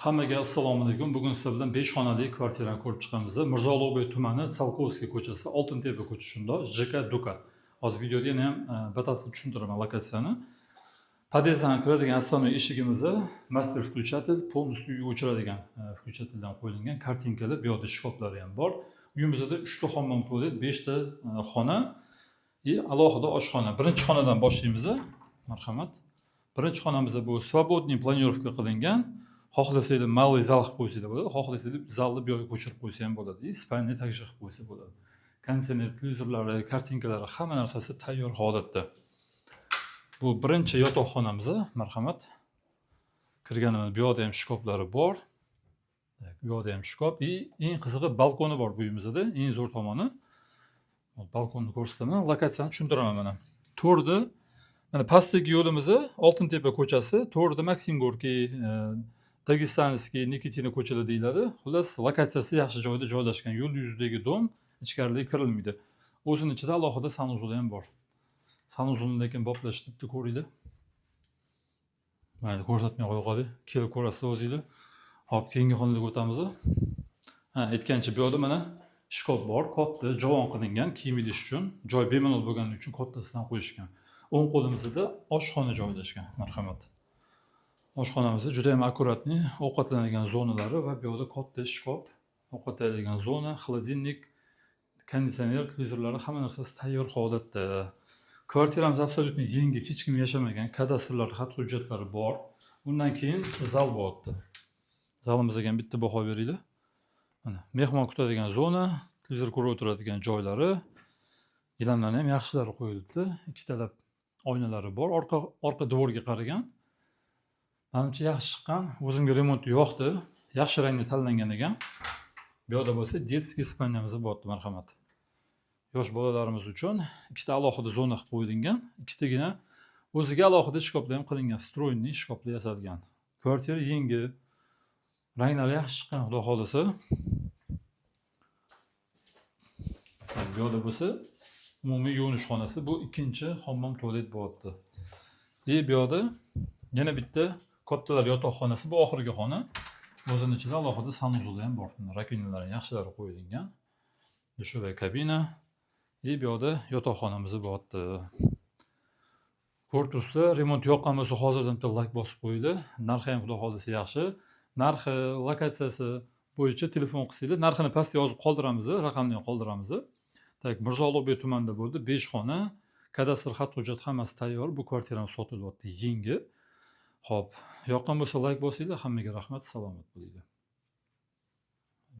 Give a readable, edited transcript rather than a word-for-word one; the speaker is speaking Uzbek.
Hammaga assalomu alaykum. Bugun sizlar bilan 5 xonali kvartirani ko'rib chiqamiz. Mirzo Ulug'bek tumani, Salkovskiy ko'chasi, Oltintepa ko'chasi shunda, JK Duka. Hozir videoda yana ham batafsil tushuntiraman lokatsiyani. Podyezddan kiradigan основной eshigimizni master включатель, полностью uyga o'chiradigan включательdan qo'yilgan kartinkalar, bu yerda shkoflari ham bor. Uyimizda 3 ta hammom tualet, 5 ta xona va alohida oshxona. Birinchi xonadan boshlaymiz. Marhamat. Birinchi xonamizda bu свободный planirovka qilingan. Xohlasanglar malый zal qilib qo'ysanglar bo'ladi, xohlasanglar zalni bu yerga ko'chirib qo'ysa ham bo'ladi. Spalni takja qilib qo'ysa bo'ladi. Konditsioner, televizorlari, kartinkalari, hamma narsasi tayyor holatda. Bu birinchi yotoqxonamiz, marhamat. Kirganimiz bu yerda ham shkoflari bor. Bu yerda ham shkof va eng qizig'i balkoni bor bu uyimizda, eng zo'r tomoni. Balkonni ko'rsataman, lokatsiyani tushuntiraman mana. To'rda mana pastdagi yo'limiz Oltintepa ko'chasi, to'rda Maksim Gorkiy, Dagestanskiy, Nikitina ko'chalari deyiladi. Xullas, lokatsiyasi yaxshi joyda joylashgan. Yo'l yuzidagi dom, ichkariga kirilmaydi. O'zining ichida alohida sanuzuli ham bor. Sanuzulni lekin boplashibdi, ko'ringlar. Mayli, ko'rsatmay qo'ya qolay. Kelib ko'rasizlar o'zingizlar. Hop, keyingi xonaga o'tamiz. Aytgancha bu yerda mana shkof bor, katta, javon qilingan kiyim idish uchun, joy bemalol bo'lgani uchun kattasidan qo'yishgan. O'ng qo'limizda oshxona joylashgan, marhamat. Oshxonamizda juda ham akkuratni ovqatlanadigan zonalari va bu yerda katta shkof, ovqatlanadigan zona, xolodilnik, konditsioner, televizorlari, hamma narsasi tayyor holatda. Kvartiramiz absolutni yangi, hech kim yashamagan, kadastrlar, xat hujjatlari bor. Bundan keyin zal bo'lyapti. Zalimizga ham bitta baho beringlar. Mana mehmon kutadigan zona, televizor ko'rib o'tiradigan joylari, gilamlarni ham yaxshilari qo'yilibdi. Ikkitalab oynalari bor, orqa devorga qaragan. Menimcha yaxshi chiqqan. O'zimga remont yoqdi. Yaxshi rangni tanlangan ekan. Bu yerda bo'lsa детский spalnyamiz bor, marhamat. Yosh bolalarimiz uchun ikkita alohida zona qilib qo'yilgan. Ikkitagina o'ziga alohida shkoflar ham qilingan, stroyniy shkoflar yasalgan. Kvartira yangi, ranglari yaxshi chiqqan, xudo xolisa. Bu yerda bo'lsa umumiy yuvinish xonasi, bu ikkinchi hammom tualet bo'lyapti. Bu yerda yana bitta kattalar yotoqxonasi, bu oxirgi xona. O'zining ichida alohida sanuzuli ham bor. Rakvinalar yaxshilari qo'yilgan. Dushovая kabina. Bu yerda yotoqxonamiz bo'lyapti. Ko'rib turibsizlar, remont yoqqan bo'lsa hozirdan bitta like bosib qo'yinglar. Narxi ham xudo xolisa yaxshi. Narxi, lokatsiyasi bo'yicha telefon qilsanglar, narxini pastga yozib qoldiramiz, raqamni ham qoldiramiz. Tak, Mirzo Ulug'bek tumanida bo'ldi, 5 xona, kadastr xat hujjat hammasi tayyor. Bu kvartiramiz sotilyapti, yangi. Xo'p, yoqqan bo'lsa like bosinglar, hammaga rahmat, salomat bo'linglar.